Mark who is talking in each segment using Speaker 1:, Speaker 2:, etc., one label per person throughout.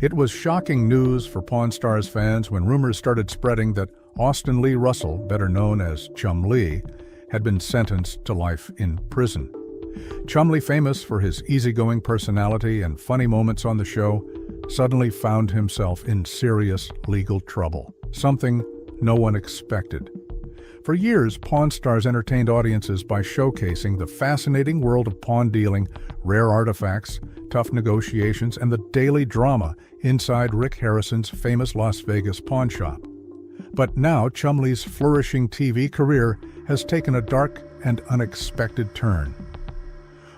Speaker 1: It was shocking news for Pawn Stars fans when rumors started spreading that Austin Lee Russell, better known as Chumlee, had been sentenced to life in prison. Chumlee, famous for his easygoing personality and funny moments on the show, suddenly found himself in serious legal trouble, something no one expected. For years, Pawn Stars entertained audiences by showcasing the fascinating world of pawn dealing, rare artifacts, tough negotiations, and the daily drama inside Rick Harrison's famous Las Vegas pawn shop. But now, Chumlee's flourishing TV career has taken a dark and unexpected turn.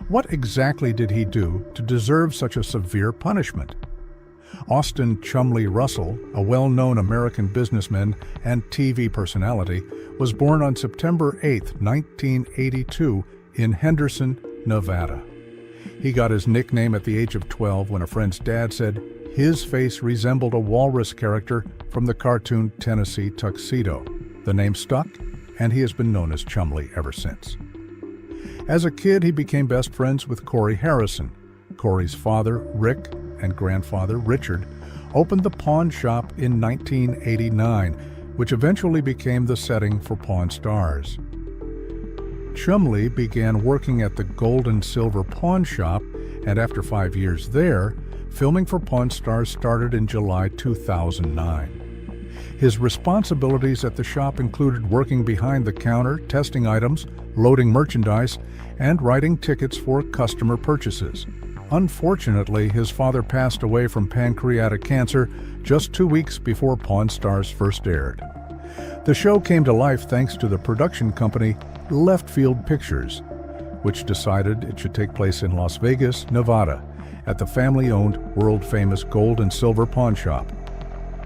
Speaker 1: What exactly did he do to deserve such a severe punishment? Austin Chumlee Russell, a well-known American businessman and TV personality, was born on September 8, 1982, in Henderson, Nevada. He got his nickname at the age of 12 when a friend's dad said his face resembled a walrus character from the cartoon Tennessee Tuxedo. The name stuck, and he has been known as Chumlee ever since. As a kid, he became best friends with Corey Harrison. Corey's father, Rick, and grandfather, Richard, opened the pawn shop in 1989, which eventually became the setting for Pawn Stars. Chumlee began working at the Gold and Silver Pawn Shop, and after 5 years there, filming for Pawn Stars started in July 2009. His responsibilities at the shop included working behind the counter, testing items, loading merchandise, and writing tickets for customer purchases. Unfortunately, his father passed away from pancreatic cancer just 2 weeks before Pawn Stars first aired. The show came to life thanks to the production company Left Field Pictures, which decided it should take place in Las Vegas, Nevada, at the family-owned, world-famous Gold and Silver Pawn Shop.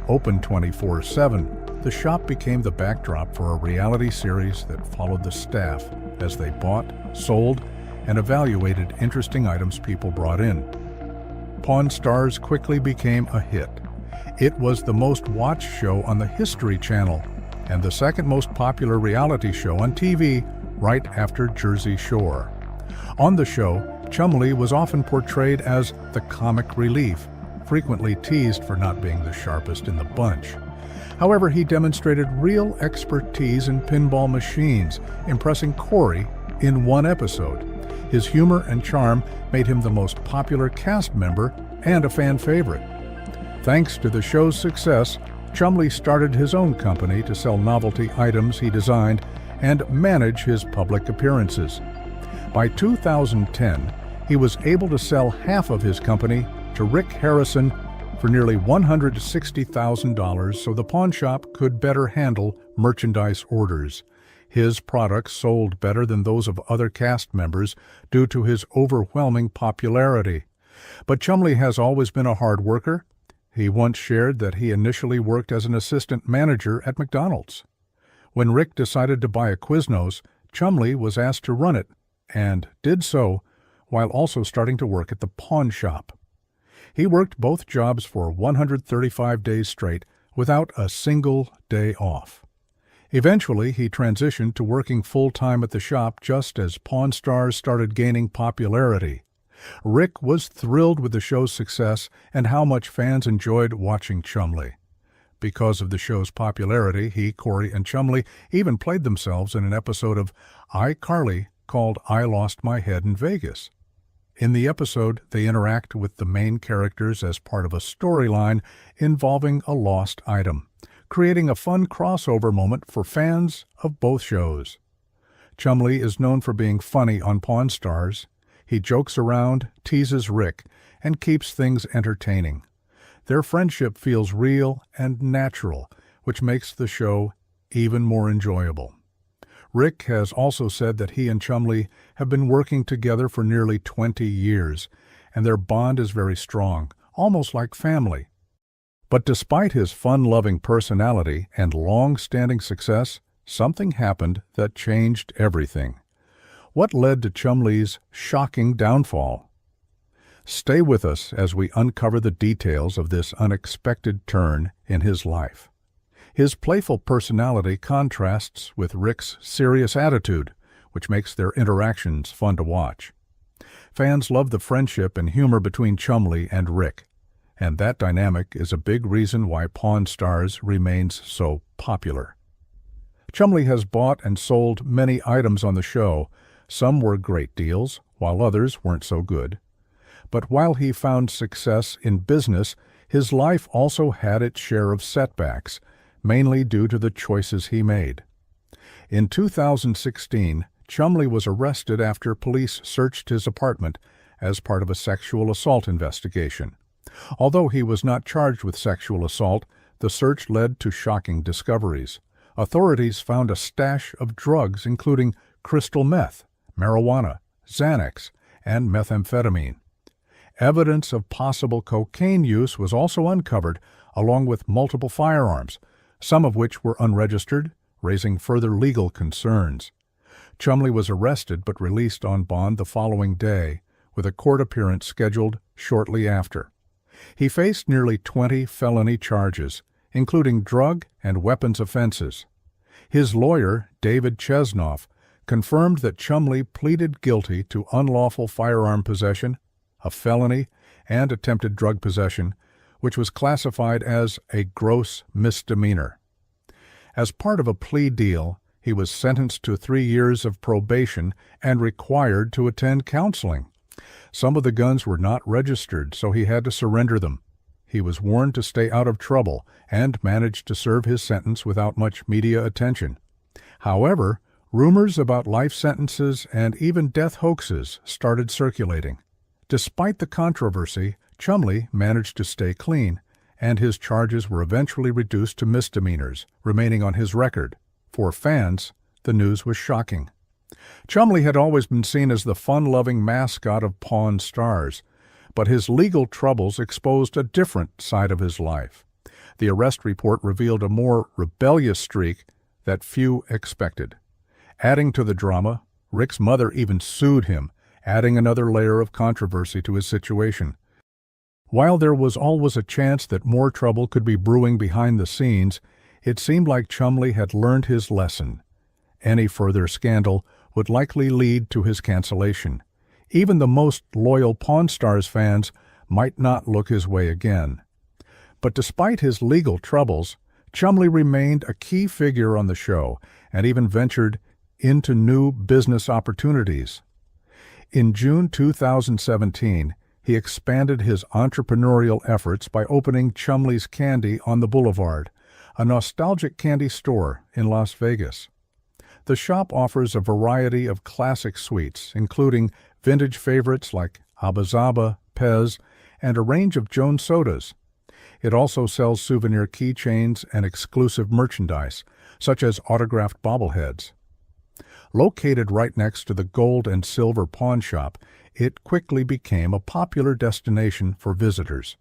Speaker 1: Open 24/7, the shop became the backdrop for a reality series that followed the staff as they bought, sold, and evaluated interesting items people brought in. Pawn Stars quickly became a hit. It was the most watched show on the History Channel and the second most popular reality show on TV right after Jersey Shore. On the show, Chumlee was often portrayed as the comic relief, frequently teased for not being the sharpest in the bunch. However, he demonstrated real expertise in pinball machines, impressing Corey in one episode. His humor and charm made him the most popular cast member and a fan favorite. Thanks to the show's success, Chumlee started his own company to sell novelty items he designed and manage his public appearances. By 2010, he was able to sell half of his company to Rick Harrison for nearly $160,000 so the pawn shop could better handle merchandise orders. His products sold better than those of other cast members due to his overwhelming popularity. But Chumlee has always been a hard worker. He once shared that he initially worked as an assistant manager at McDonald's. When Rick decided to buy a Quiznos, Chumlee was asked to run it, and did so while also starting to work at the pawn shop. He worked both jobs for 135 days straight without a single day off. Eventually, he transitioned to working full-time at the shop just as Pawn Stars started gaining popularity. Rick was thrilled with the show's success and how much fans enjoyed watching Chumlee. Because of the show's popularity, he, Corey, and Chumlee even played themselves in an episode of iCarly called I Lost My Head in Vegas. In the episode, they interact with the main characters as part of a storyline involving a lost item, creating a fun crossover moment for fans of both shows. Chumlee is known for being funny on Pawn Stars. He jokes around, teases Rick, and keeps things entertaining. Their friendship feels real and natural, which makes the show even more enjoyable. Rick has also said that he and Chumlee have been working together for nearly 20 years, and their bond is very strong, almost like family. But despite his fun-loving personality and long-standing success, something happened that changed everything. What led to Chumlee's shocking downfall? Stay with us as we uncover the details of this unexpected turn in his life. His playful personality contrasts with Rick's serious attitude, which makes their interactions fun to watch. Fans love the friendship and humor between Chumlee and Rick. And that dynamic is a big reason why Pawn Stars remains so popular. Chumlee has bought and sold many items on the show. Some were great deals, while others weren't so good. But while he found success in business, his life also had its share of setbacks, mainly due to the choices he made. In 2016, Chumlee was arrested after police searched his apartment as part of a sexual assault investigation. Although he was not charged with sexual assault, the search led to shocking discoveries. Authorities found a stash of drugs including crystal meth, marijuana, Xanax, and methamphetamine. Evidence of possible cocaine use was also uncovered, along with multiple firearms, some of which were unregistered, raising further legal concerns. Chumlee was arrested but released on bond the following day, with a court appearance scheduled shortly after. He faced nearly 20 felony charges, including drug and weapons offenses. His lawyer, David Chesnoff, confirmed that Chumlee pleaded guilty to unlawful firearm possession, a felony, and attempted drug possession, which was classified as a gross misdemeanor. As part of a plea deal, he was sentenced to 3 years of probation and required to attend counseling. Some of the guns were not registered, so he had to surrender them. He was warned to stay out of trouble and managed to serve his sentence without much media attention. However, rumors about life sentences and even death hoaxes started circulating. Despite the controversy, Chumlee managed to stay clean, and his charges were eventually reduced to misdemeanors, remaining on his record. For fans, the news was shocking. Chumlee had always been seen as the fun-loving mascot of Pawn Stars, but his legal troubles exposed a different side of his life. The arrest report revealed a more rebellious streak that few expected. Adding to the drama, Rick's mother even sued him, adding another layer of controversy to his situation. While there was always a chance that more trouble could be brewing behind the scenes, it seemed like Chumlee had learned his lesson. Any further scandal would likely lead to his cancellation. Even the most loyal Pawn Stars fans might not look his way again. But despite his legal troubles, Chumlee remained a key figure on the show and even ventured into new business opportunities. In June 2017, he expanded his entrepreneurial efforts by opening Chumlee's Candy on the Boulevard, a nostalgic candy store in Las Vegas. The shop offers a variety of classic sweets, including vintage favorites like Abba Zaba, Pez, and a range of Jones sodas. It also sells souvenir keychains and exclusive merchandise, such as autographed bobbleheads. Located right next to the gold and silver pawn shop, it quickly became a popular destination for visitors.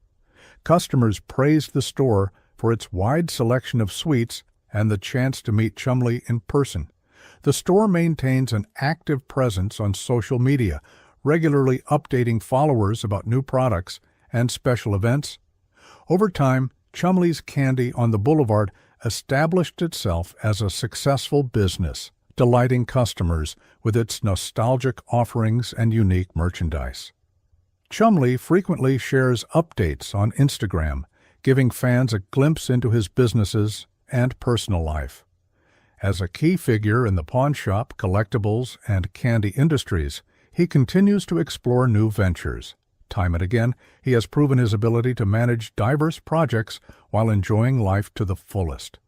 Speaker 1: Customers praised the store for its wide selection of sweets and the chance to meet Chumlee in person. The store maintains an active presence on social media, regularly updating followers about new products and special events. Over time, Chumlee's Candy on the Boulevard established itself as a successful business, delighting customers with its nostalgic offerings and unique merchandise. Chumlee frequently shares updates on Instagram, giving fans a glimpse into his businesses and personal life. As a key figure in the pawn shop, collectibles, and candy industries, he continues to explore new ventures. Time and again, he has proven his ability to manage diverse projects while enjoying life to the fullest.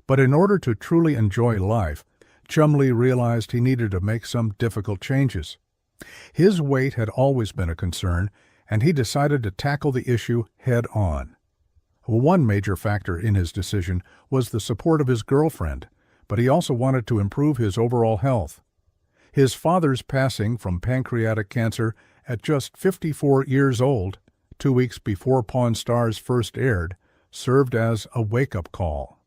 Speaker 1: But in order to truly enjoy life, Chumlee realized he needed to make some difficult changes. His weight had always been a concern, and he decided to tackle the issue head-on. One major factor in his decision was the support of his girlfriend, but he also wanted to improve his overall health. His father's passing from pancreatic cancer at just 54 years old, 2 weeks before Pawn Stars first aired, served as a wake-up call.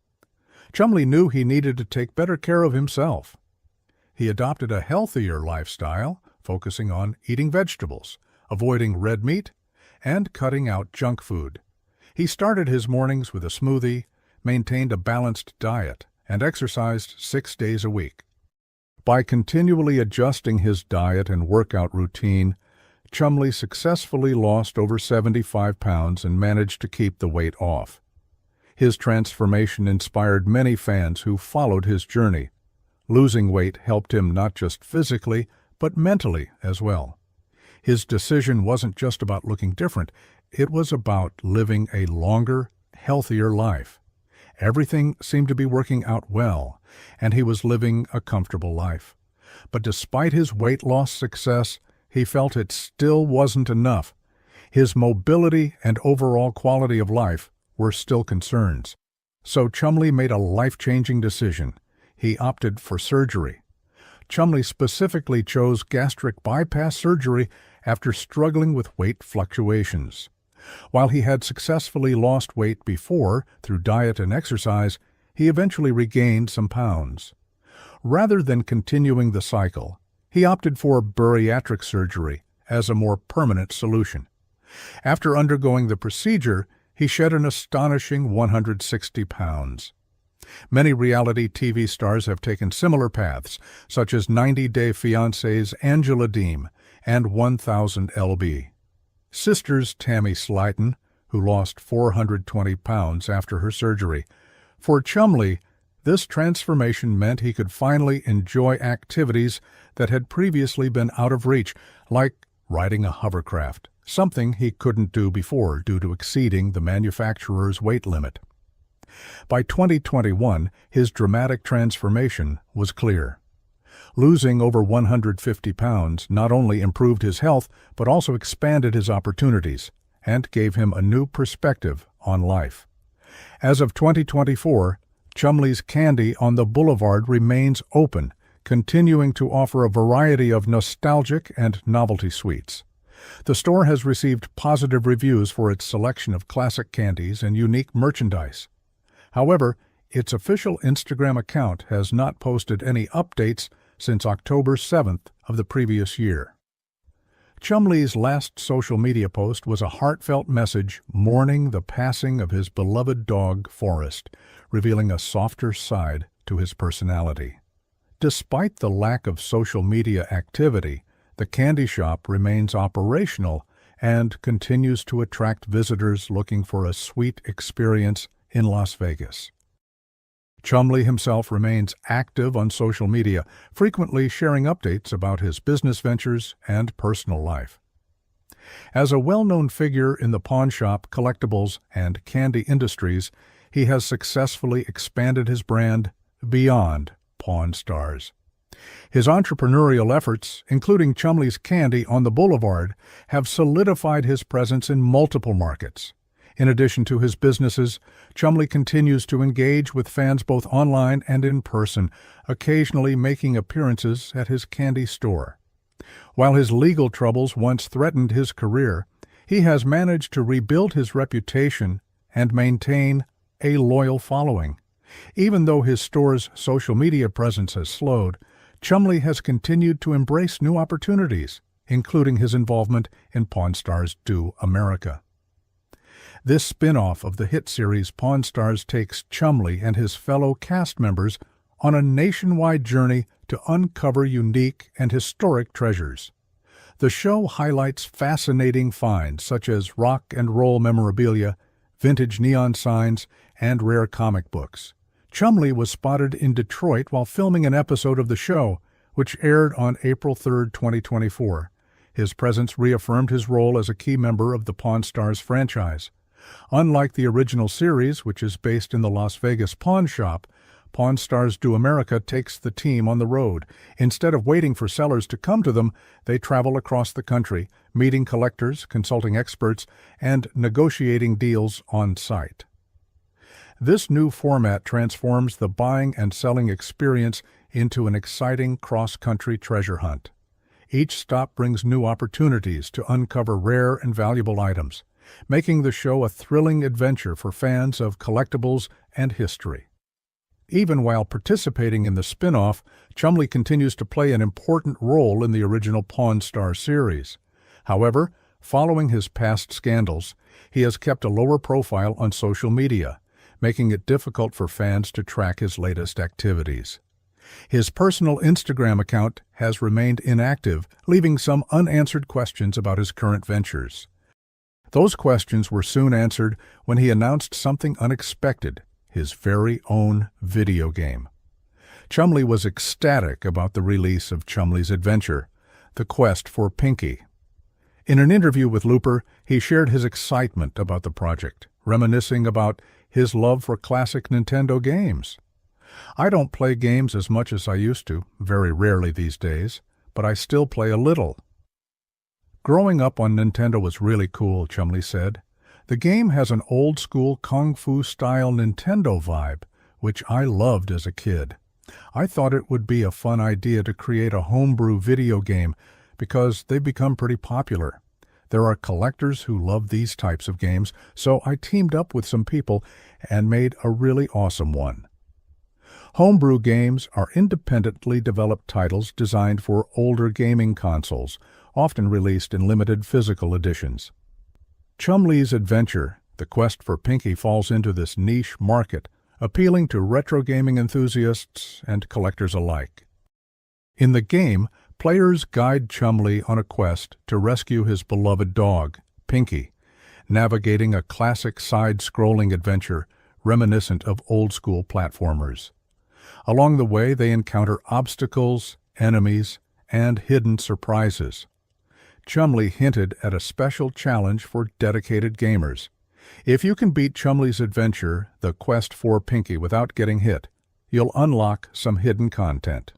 Speaker 1: Chumlee knew he needed to take better care of himself. He adopted a healthier lifestyle, focusing on eating vegetables, avoiding red meat, and cutting out junk food. He started his mornings with a smoothie, maintained a balanced diet, and exercised 6 days a week. By continually adjusting his diet and workout routine, Chumlee successfully lost over 75 pounds and managed to keep the weight off. His transformation inspired many fans who followed his journey. Losing weight helped him not just physically, but mentally as well. His decision wasn't just about looking different, it was about living a longer, healthier life. Everything seemed to be working out well, and he was living a comfortable life. But despite his weight loss success, he felt it still wasn't enough. His mobility and overall quality of life were still concerns. So Chumlee made a life-changing decision. He opted for surgery. Chumlee specifically chose gastric bypass surgery after struggling with weight fluctuations. While he had successfully lost weight before through diet and exercise, he eventually regained some pounds. Rather than continuing the cycle, he opted for bariatric surgery as a more permanent solution. After undergoing the procedure, he shed an astonishing 160 pounds. Many reality TV stars have taken similar paths, such as 90 Day Fiancé's Angela Deem and 1000 lb. Sisters Tammy Slyton, who lost 420 pounds after her surgery. For Chumlee, this transformation meant he could finally enjoy activities that had previously been out of reach, like riding a hovercraft, something he couldn't do before due to exceeding the manufacturer's weight limit. By 2021, his dramatic transformation was clear. Losing over 150 pounds not only improved his health, but also expanded his opportunities and gave him a new perspective on life. As of 2024, Chumlee's Candy on the Boulevard remains open, continuing to offer a variety of nostalgic and novelty sweets. The store has received positive reviews for its selection of classic candies and unique merchandise. However, its official Instagram account has not posted any updates since October 7th of the previous year. Chumlee's last social media post was a heartfelt message mourning the passing of his beloved dog, Forrest, revealing a softer side to his personality. Despite the lack of social media activity, the candy shop remains operational and continues to attract visitors looking for a sweet experience in Las Vegas. Chumlee himself remains active on social media, frequently sharing updates about his business ventures and personal life. As a well-known figure in the pawn shop, collectibles, and candy industries, he has successfully expanded his brand beyond Pawn Stars. His entrepreneurial efforts, including Chumlee's Candy on the Boulevard, have solidified his presence in multiple markets. In addition to his businesses, Chumlee continues to engage with fans both online and in person, occasionally making appearances at his candy store. While his legal troubles once threatened his career, he has managed to rebuild his reputation and maintain a loyal following. Even though his store's social media presence has slowed, Chumlee has continued to embrace new opportunities, including his involvement in Pawn Stars Do America. This spin-off of the hit series Pawn Stars takes Chumlee and his fellow cast members on a nationwide journey to uncover unique and historic treasures. The show highlights fascinating finds such as rock and roll memorabilia, vintage neon signs, and rare comic books. Chumlee was spotted in Detroit while filming an episode of the show, which aired on April 3, 2024. His presence reaffirmed his role as a key member of the Pawn Stars franchise. Unlike the original series, which is based in the Las Vegas pawn shop, Pawn Stars Do America takes the team on the road. Instead of waiting for sellers to come to them, they travel across the country, meeting collectors, consulting experts, and negotiating deals on site. This new format transforms the buying and selling experience into an exciting cross-country treasure hunt. Each stop brings new opportunities to uncover rare and valuable items, making the show a thrilling adventure for fans of collectibles and history. Even while participating in the spin-off, Chumlee continues to play an important role in the original Pawn Stars series. However, following his past scandals, he has kept a lower profile on social media, making it difficult for fans to track his latest activities. His personal Instagram account has remained inactive, leaving some unanswered questions about his current ventures. Those questions were soon answered when he announced something unexpected, his very own video game. Chumlee was ecstatic about the release of Chumlee's adventure, The Quest for Pinky. In an interview with Looper, he shared his excitement about the project, reminiscing about his love for classic Nintendo games. "I don't play games as much as I used to, very rarely these days, but I still play a little." "Growing up on Nintendo was really cool," Chumlee said. "The game has an old-school Kung Fu-style Nintendo vibe, which I loved as a kid. I thought it would be a fun idea to create a homebrew video game because they've become pretty popular. There are collectors who love these types of games, so I teamed up with some people and made a really awesome one." Homebrew games are independently developed titles designed for older gaming consoles, often released in limited physical editions. Chumlee's adventure, The Quest for Pinky, falls into this niche market, appealing to retro gaming enthusiasts and collectors alike. In the game, players guide Chumlee on a quest to rescue his beloved dog, Pinky, navigating a classic side-scrolling adventure reminiscent of old-school platformers. Along the way, they encounter obstacles, enemies, and hidden surprises. Chumlee hinted at a special challenge for dedicated gamers. If you can beat Chumlee's adventure, The Quest for Pinky, without getting hit, you'll unlock some hidden content.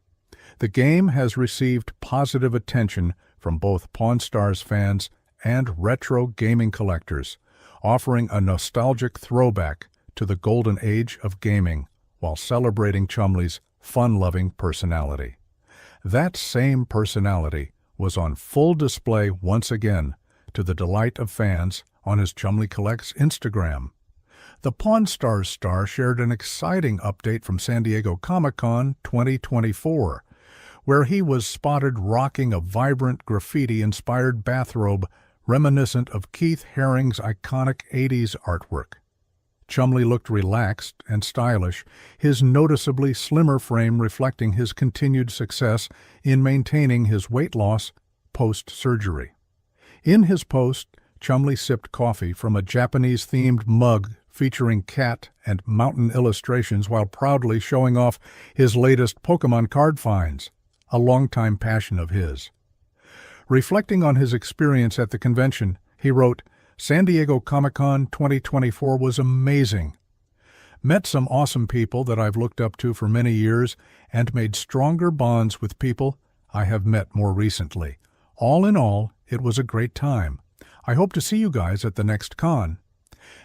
Speaker 1: The game has received positive attention from both Pawn Stars fans and retro gaming collectors, offering a nostalgic throwback to the golden age of gaming while celebrating Chumlee's fun-loving personality. That same personality was on full display once again, to the delight of fans, on his Chumlee Collects Instagram. The Pawn Stars star shared an exciting update from San Diego Comic-Con 2024, where he was spotted rocking a vibrant graffiti-inspired bathrobe reminiscent of Keith Haring's iconic 80s artwork. Chumlee looked relaxed and stylish, his noticeably slimmer frame reflecting his continued success in maintaining his weight loss post-surgery. In his post, Chumlee sipped coffee from a Japanese-themed mug featuring cat and mountain illustrations while proudly showing off his latest Pokemon card finds, a longtime passion of his. Reflecting on his experience at the convention, he wrote, "San Diego Comic-Con 2024 was amazing. Met some awesome people that I've looked up to for many years and made stronger bonds with people I have met more recently. All in all, it was a great time. I hope to see you guys at the next con.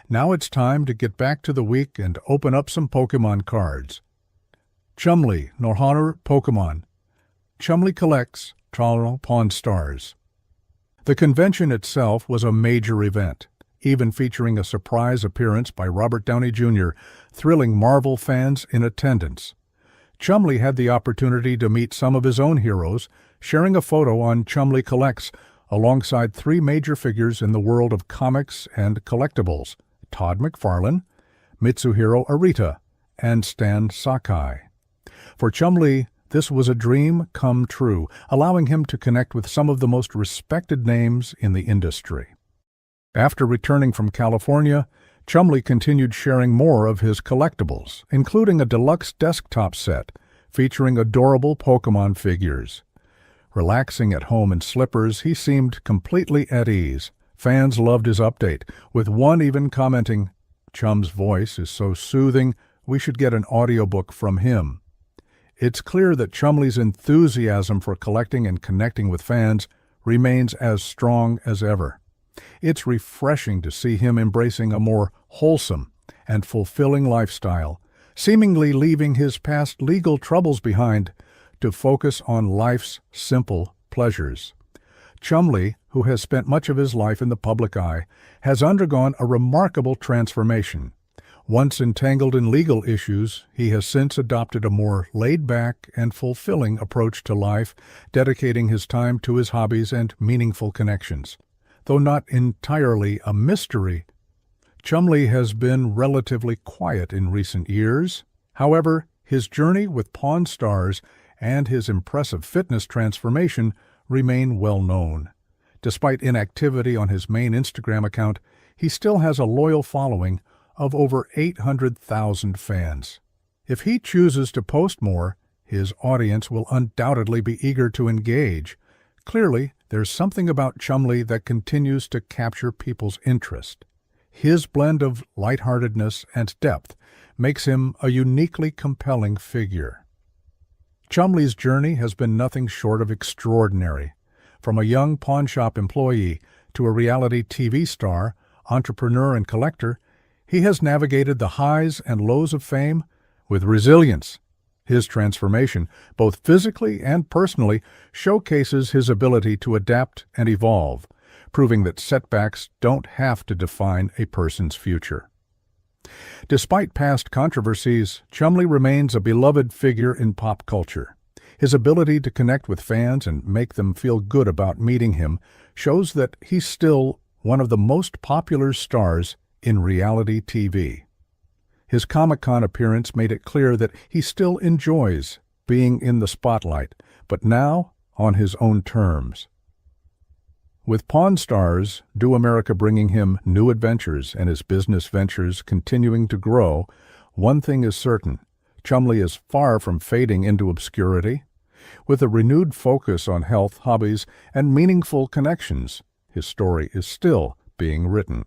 Speaker 1: Now it's time to get back to the week and open up some Pokemon cards." Chumlee, Norhonor Pokemon. Chumlee Collects, Toronto Pawn Stars. The convention itself was a major event, even featuring a surprise appearance by Robert Downey Jr., thrilling Marvel fans in attendance. Chumlee had the opportunity to meet some of his own heroes, sharing a photo on Chumlee Collects alongside three major figures in the world of comics and collectibles: Todd McFarlane, Mitsuhiro Arita, and Stan Sakai. For Chumlee, this was a dream come true, allowing him to connect with some of the most respected names in the industry. After returning from California, Chumlee continued sharing more of his collectibles, including a deluxe desktop set featuring adorable Pokemon figures. Relaxing at home in slippers, he seemed completely at ease. Fans loved his update, with one even commenting, "Chum's voice is so soothing, we should get an audiobook from him." It's clear that Chumlee's enthusiasm for collecting and connecting with fans remains as strong as ever. It's refreshing to see him embracing a more wholesome and fulfilling lifestyle, seemingly leaving his past legal troubles behind to focus on life's simple pleasures. Chumlee, who has spent much of his life in the public eye, has undergone a remarkable transformation. Once entangled in legal issues, he has since adopted a more laid-back and fulfilling approach to life, dedicating his time to his hobbies and meaningful connections. Though not entirely a mystery, Chumlee has been relatively quiet in recent years. However, His journey with Pawn Stars and his impressive fitness transformation remain well known. Despite inactivity on his main Instagram account, he still has a loyal following of over 800,000 fans. If he chooses to post more, his audience will undoubtedly be eager to engage. Clearly, there's something about Chumlee that continues to capture people's interest. His blend of lightheartedness and depth makes him a uniquely compelling figure. Chumlee's journey has been nothing short of extraordinary. From a young pawnshop employee to a reality TV star, entrepreneur, and collector, he has navigated the highs and lows of fame with resilience. His transformation, both physically and personally, showcases his ability to adapt and evolve, proving that setbacks don't have to define a person's future. Despite past controversies, Chumlee remains a beloved figure in pop culture. His ability to connect with fans and make them feel good about meeting him shows that he's still one of the most popular stars in reality TV. His Comic-Con appearance made it clear that he still enjoys being in the spotlight, but now on his own terms. With Pawn Stars, Do America bringing him new adventures and his business ventures continuing to grow, one thing is certain: Chumlee is far from fading into obscurity. With a renewed focus on health, hobbies, and meaningful connections, his story is still being written.